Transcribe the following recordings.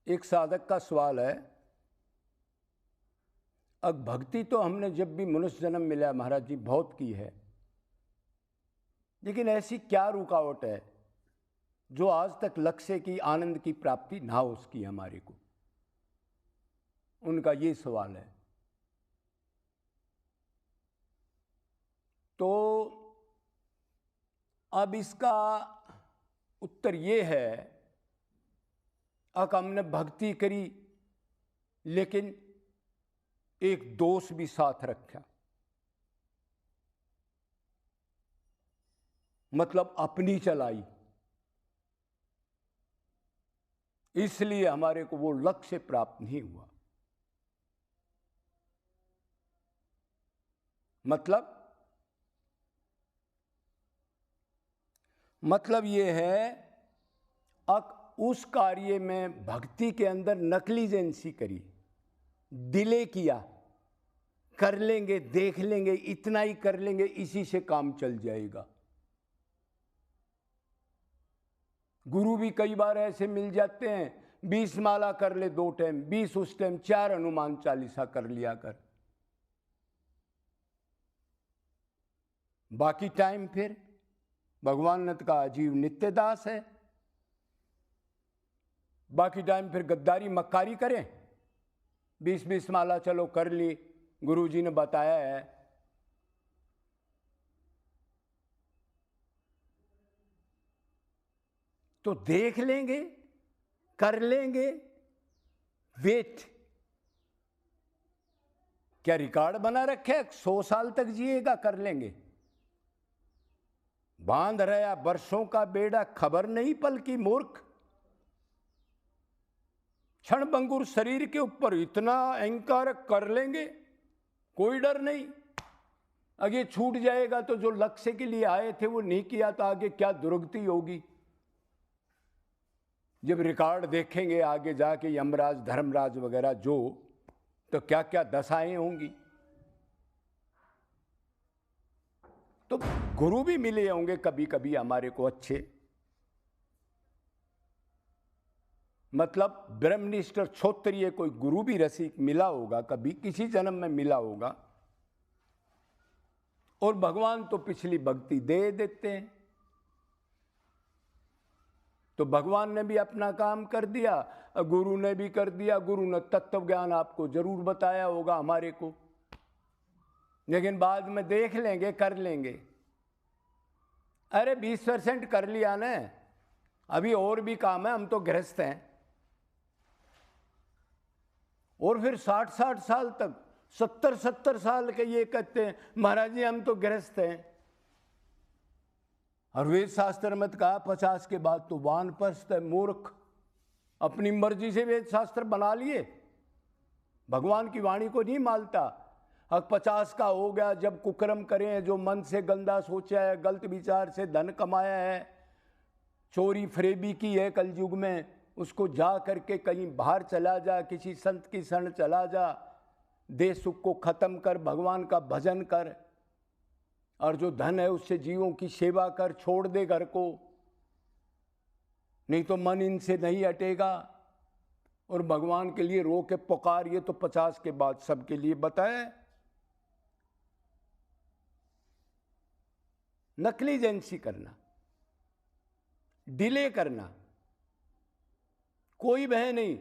एक साधक का सवाल है, अब भक्ति तो हमने जब भी मनुष्य जन्म मिला महाराज जी बहुत की है, लेकिन ऐसी क्या रुकावट है जो आज तक लक्ष्य की आनंद की प्राप्ति ना हो सकी हमारे को। उनका ये सवाल है। तो अब इसका उत्तर ये है, हमने भक्ति करी लेकिन एक दोष भी साथ रखा, मतलब अपनी चलाई, इसलिए हमारे को वो लक्ष्य प्राप्त नहीं हुआ। मतलब ये है, उस कार्य में भक्ति के अंदर नकलीजेंसी करी, डिले किया, कर लेंगे, देख लेंगे, इतना ही कर लेंगे, इसी से काम चल जाएगा। गुरु भी कई बार ऐसे मिल जाते हैं, 20 माला कर ले 2 टाइम, 20 उस टाइम, 4 हनुमान चालीसा कर लिया कर, बाकी टाइम फिर भगवान का अजीब नित्य दास है। बाकी टाइम फिर गद्दारी मक्कारी करें। 20 माला चलो कर ली, गुरुजी ने बताया है, तो देख लेंगे, कर लेंगे, वेट। क्या रिकॉर्ड बना रखे 100 साल तक जिएगा, कर लेंगे। बांध रहा वर्षों का बेड़ा, खबर नहीं पल की मूर्ख। क्षण भंगुर शरीर के ऊपर इतना अहंकार, कर लेंगे, कोई डर नहीं। आगे छूट जाएगा तो जो लक्ष्य के लिए आए थे वो नहीं किया तो आगे क्या दुर्गति होगी। जब रिकॉर्ड देखेंगे आगे जाके यमराज धर्मराज वगैरह जो, तो क्या क्या दशाएं होंगी। तो गुरु भी मिले होंगे कभी कभी हमारे को अच्छे, मतलब ब्रह्मनिष्ठ क्षोत्रिय कोई गुरु भी रसिक मिला होगा, कभी किसी जन्म में मिला होगा। और भगवान तो पिछली भक्ति दे देते हैं, तो भगवान ने भी अपना काम कर दिया, गुरु ने भी कर दिया। गुरु ने तत्व ज्ञान आपको जरूर बताया होगा हमारे को, लेकिन बाद में देख लेंगे, कर लेंगे। अरे 20% कर लिया ना, अभी और भी काम है, हम तो गृहस्थ हैं। और फिर 60-60 साल तक, 70-70 साल के ये कहते हैं महाराज जी हम तो गृहस्थ हैं। और वेद शास्त्र मत कहा 50 के बाद तो वानप्रस्थ है, मूर्ख। अपनी मर्जी से वेद शास्त्र बना लिए, भगवान की वाणी को नहीं मानता। अब 50 का हो गया, जब कुकर्म करें, जो मन से गंदा सोचा है, गलत विचार से धन कमाया है, चोरी फरेबी की है कल युग में, उसको जा करके कहीं बाहर चला जा, किसी संत की शरण चला जा, देश सुख को खत्म कर, भगवान का भजन कर, और जो धन है उससे जीवों की सेवा कर, छोड़ दे घर को, नहीं तो मन इनसे नहीं हटेगा। और भगवान के लिए रो के पुकार, ये तो 50 के बाद सबके लिए बताए। नकलीजेंसी करना, डिले करना, कोई भय नहीं।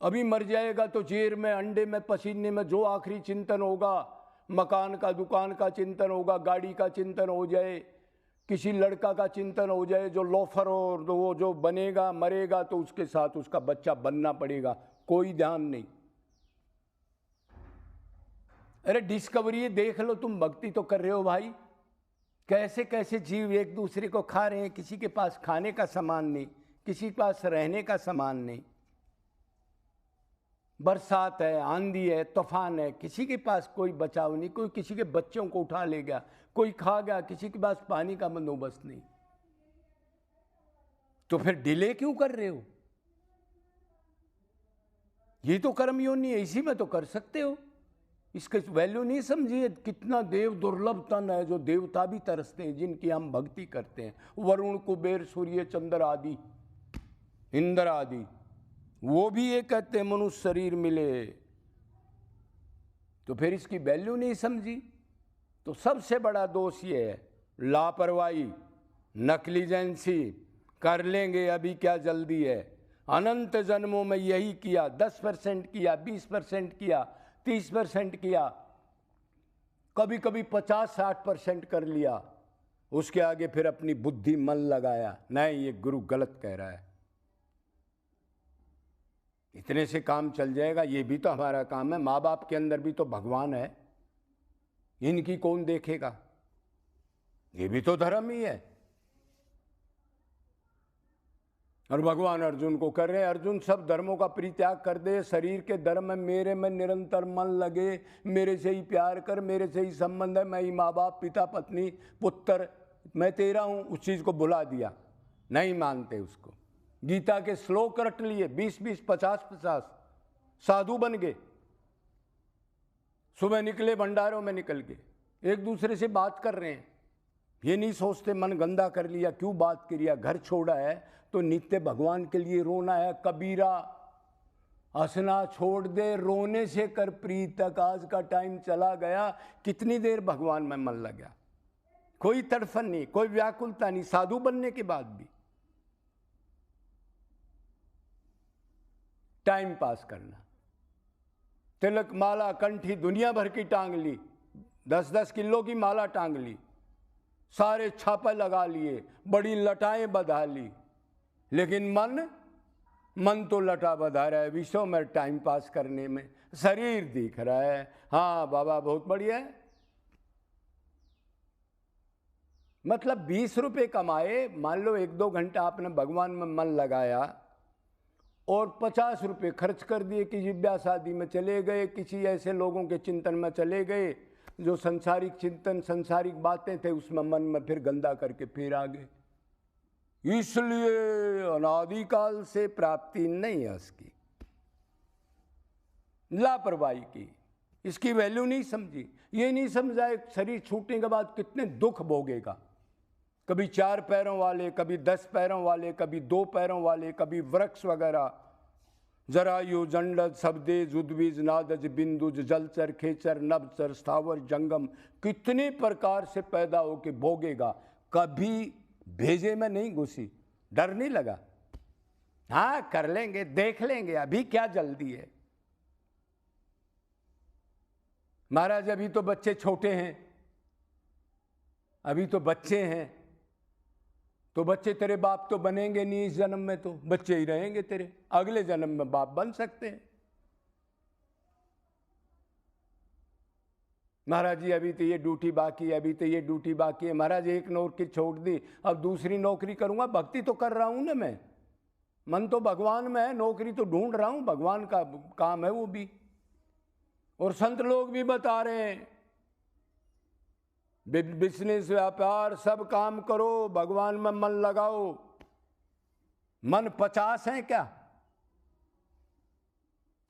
अभी मर जाएगा तो जेर में, अंडे में, पसीने में जो आखिरी चिंतन होगा, मकान का, दुकान का चिंतन होगा, गाड़ी का चिंतन हो जाए, किसी लड़का का चिंतन हो जाए जो लोफर हो, तो वो जो बनेगा, मरेगा तो उसके साथ उसका बच्चा बनना पड़ेगा, कोई ध्यान नहीं। अरे डिस्कवरी देख लो, तुम भक्ति तो कर रहे हो भाई, कैसे कैसे जीव एक दूसरे को खा रहे हैं, किसी के पास खाने का सामान नहीं, किसी के पास रहने का सामान नहीं, बरसात है, आंधी है, तूफान है, किसी के पास कोई बचाव नहीं, कोई किसी के बच्चों को उठा ले गया, कोई खा गया, किसी के पास पानी का बंदोबस्त नहीं। तो फिर डिले क्यों कर रहे हो? ये तो कर्म योनि है, इसी में तो कर सकते हो। इसके वैल्यू नहीं समझिए। कितना देव दुर्लभ तन है जो देवता भी तरसते हैं, जिनकी हम भक्ति करते हैं, वरुण, कुबेर, सूर्य, चंद्र आदि। इंद्र आदि, वो भी ये कहते मनुष्य शरीर मिले, तो फिर इसकी वैल्यू नहीं समझी। तो सबसे बड़ा दोष ये है लापरवाही, नकलीजेंसी, कर लेंगे अभी क्या जल्दी है। अनंत जन्मों में यही किया, 10% किया, 20% किया, 30% किया, कभी कभी 50-60% कर लिया, उसके आगे फिर अपनी बुद्धि मन लगाया, नहीं ये गुरु गलत कह रहा है, इतने से काम चल जाएगा, ये भी तो हमारा काम है, माँ बाप के अंदर भी तो भगवान है, इनकी कौन देखेगा, ये भी तो धर्म ही है। और भगवान अर्जुन को कर रहे हैं, अर्जुन सब धर्मों का परित्याग कर दे, शरीर के धर्म में मेरे में निरंतर मन लगे, मेरे से ही प्यार कर, मेरे से ही संबंध है, मैं ही माँ बाप, पिता पत्नी पुत्र, मैं तेरा हूं, उस चीज को भुला दिया, नहीं मानते उसको। गीता के श्लोक रट लिए, 20-20, 50-50, साधु बन गए, सुबह निकले भंडारों में निकल के एक दूसरे से बात कर रहे हैं, ये नहीं सोचते मन गंदा कर लिया, क्यों बात किया, घर छोड़ा है तो नित्य भगवान के लिए रोना है। कबीरा हंसना छोड़ दे, रोने से कर प्रीतक, आज का टाइम चला गया, कितनी देर भगवान में मन लगा, कोई तड़फन नहीं, कोई व्याकुलता नहीं, साधु बनने के बाद भी टाइम पास करना। तिलक माला कंठी दुनिया भर की टांग ली, 10-10 किलो की माला टांग ली, सारे छापे लगा लिए, बड़ी लटाएं बधा ली, लेकिन मन तो लटा बधा रहा है विश्व में टाइम पास करने में, शरीर दिख रहा है, हाँ बाबा बहुत बढ़िया है। मतलब 20 रुपए कमाए, मान लो 1-2 घंटा आपने भगवान में मन लगाया और 50 रुपए खर्च कर दिए, किसी ब्याह शादी में चले गए, किसी ऐसे लोगों के चिंतन में चले गए जो संसारिक चिंतन संसारिक बातें थे उसमें मन में फिर गंदा करके फिर आ गए। इसलिए अनादिकाल से प्राप्ति नहीं है उसकी, लापरवाही की, इसकी वैल्यू नहीं समझी, ये नहीं समझा शरीर छूटने के बाद कितने दुख भोगेगा, कभी 4 पैरों वाले, कभी 10 पैरों वाले, कभी 2 पैरों वाले, कभी वृक्ष वगैरह, जरायु जंडज शब्देज उद्वीज नादज बिंदुज जलचर खेचर नभचर स्थावर जंगम, कितने प्रकार से पैदा होके भोगेगा, कभी भेजे में नहीं घुसी, डर नहीं लगा, हाँ कर लेंगे, देख लेंगे, अभी क्या जल्दी है। महाराज अभी तो बच्चे छोटे हैं, अभी तो बच्चे हैं, तो बच्चे तेरे बाप तो बनेंगे नहीं, इस जन्म में तो बच्चे ही रहेंगे तेरे, अगले जन्म में बाप बन सकते हैं। महाराज जी अभी तो ये ड्यूटी बाकी है, अभी तो ये ड्यूटी बाकी है, महाराज एक नौकरी छोड़ दी, अब दूसरी नौकरी करूंगा, भक्ति तो कर रहा हूं ना मैं, मन तो भगवान में है, नौकरी तो ढूंढ रहा हूं, भगवान का काम है वो भी। और संत लोग भी बता रहे हैं बिजनेस व्यापार सब काम करो, भगवान में मन लगाओ। मन 50 है क्या?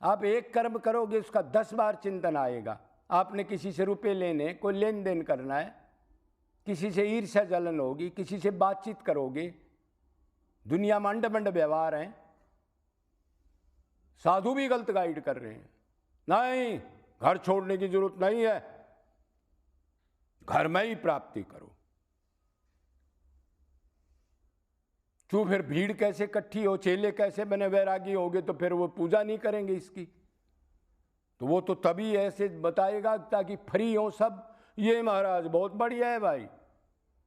आप एक कर्म करोगे उसका 10 बार चिंतन आएगा। आपने किसी से रुपए लेने, कोई लेन देन करना है, किसी से ईर्ष्या जलन होगी, किसी से बातचीत करोगे, दुनिया में अंड व्यवहार हैं। साधु भी गलत गाइड कर रहे हैं, नहीं घर छोड़ने की जरूरत नहीं है, घर में ही प्राप्ति करो। क्यों फिर भीड़ कैसे इकट्ठी हो, चेले कैसे बने, वैरागी होगे तो फिर वो पूजा नहीं करेंगे इसकी, तो वो तो तभी ऐसे बताएगा ताकि फ्री हो सब। ये महाराज बहुत बढ़िया है भाई,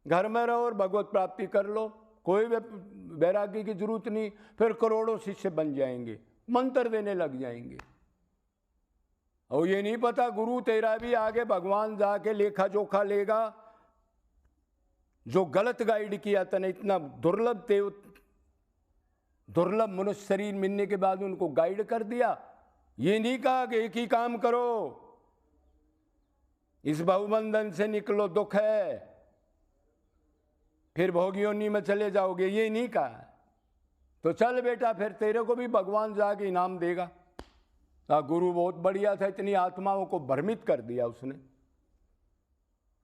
घर में रहो और भगवत प्राप्ति कर लो, कोई वैरागी की जरूरत नहीं, फिर करोड़ों शिष्य बन जाएंगे, मंत्र देने लग जाएंगे। और ये नहीं पता गुरु तेरा भी आगे भगवान जाके लेखा जोखा लेगा, जो गलत गाइड किया तने, इतना दुर्लभ मनुष्य शरीर मिलने के बाद उनको गाइड कर दिया। ये नहीं कहा कि एक ही काम करो, इस बहुबंधन से निकलो, दुख है, फिर भोगियोनी में चले जाओगे, ये नहीं कहा। तो चल बेटा, फिर तेरे को भी भगवान जाके इनाम देगा। गुरु बहुत बढ़िया था, इतनी आत्माओं को भ्रमित कर दिया उसने।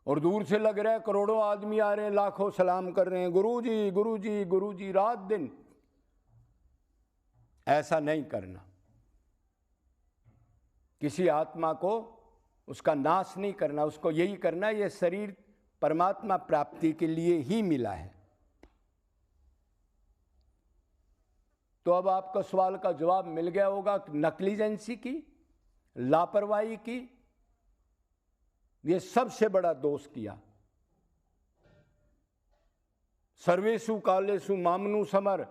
और दूर से लग रहा है करोड़ों आदमी आ रहे हैं, लाखों सलाम कर रहे हैं, गुरु जी गुरु जी गुरु जी, रात दिन। ऐसा नहीं करना। किसी आत्मा को उसका नाश नहीं करना, उसको यही करना ये शरीर परमात्मा प्राप्ति के लिए ही मिला है। तो अब आपका सवाल का जवाब मिल गया होगा। नेग्लिजेंसी की, लापरवाही की, ये सबसे बड़ा दोष किया। सर्वेषु कालेषु मामनु समर,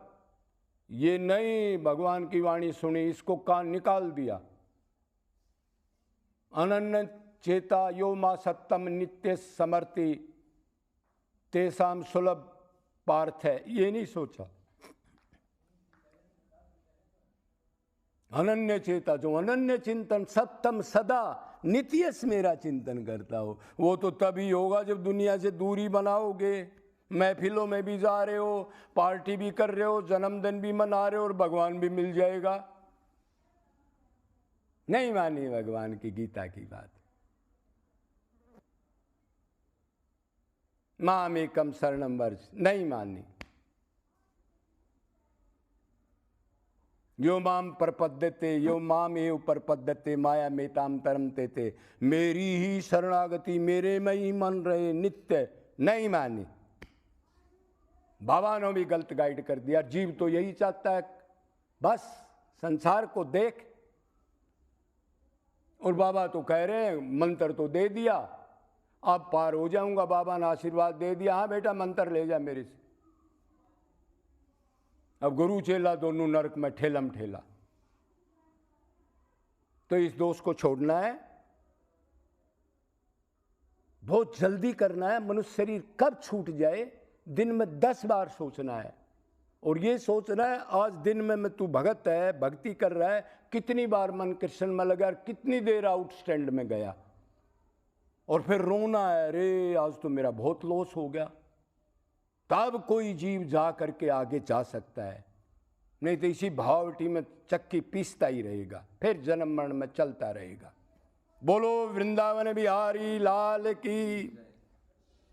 ये नहीं भगवान की वाणी सुनी, इसको कान निकाल दिया। अनन्य चेता यो मा सत्तम नित्य समर्ति तेसाम सुलभ पार्थ है, ये नहीं सोचा। अनन्य चेता, जो अनन्य चिंतन सत्तम सदा नित्य मेरा चिंतन करता हो, वो तो तभी होगा जब दुनिया से दूरी बनाओगे, महफिलों में भी जा रहे हो, पार्टी भी कर रहे हो, जन्मदिन भी मना रहे हो और भगवान भी मिल जाएगा। नहीं मानी भगवान की गीता की बात। माम एकम शरणम वर्ज, नहीं मानी। यो माम प्रपद्यते यो माम एव प्रपद्यते माया मेताम तरम ते, मेरी ही शरणागति मेरे में ही मन रहे नित्य, नहीं मानी। बाबा ने भी गलत गाइड कर दिया। जीव तो यही चाहता है बस संसार को देख, और बाबा तो कह रहे हैं मंत्र तो दे दिया, अब पार हो जाऊंगा, बाबा ने आशीर्वाद दे दिया, हाँ बेटा मंत्र ले जा मेरे से। अब गुरु चेला दोनों नरक में ठेलम ठेला। तो इस दोष को छोड़ना है, बहुत जल्दी करना है। मनुष्य शरीर कब छूट जाए, दिन में 10 बार सोचना है, और ये सोचना है आज दिन में मैं, तू भगत है, भक्ति कर रहा है, कितनी बार मन कृष्ण में लगा, कितनी देर आउट स्टैंड में गया, और फिर रोना है, अरे आज तो मेरा बहुत लॉस हो गया। तब कोई जीव जा करके आगे जा सकता है, नहीं तो इसी भावटी में चक्की पीसता ही रहेगा, फिर जन्म मरण में चलता रहेगा। बोलो वृंदावन बिहारी लाल की।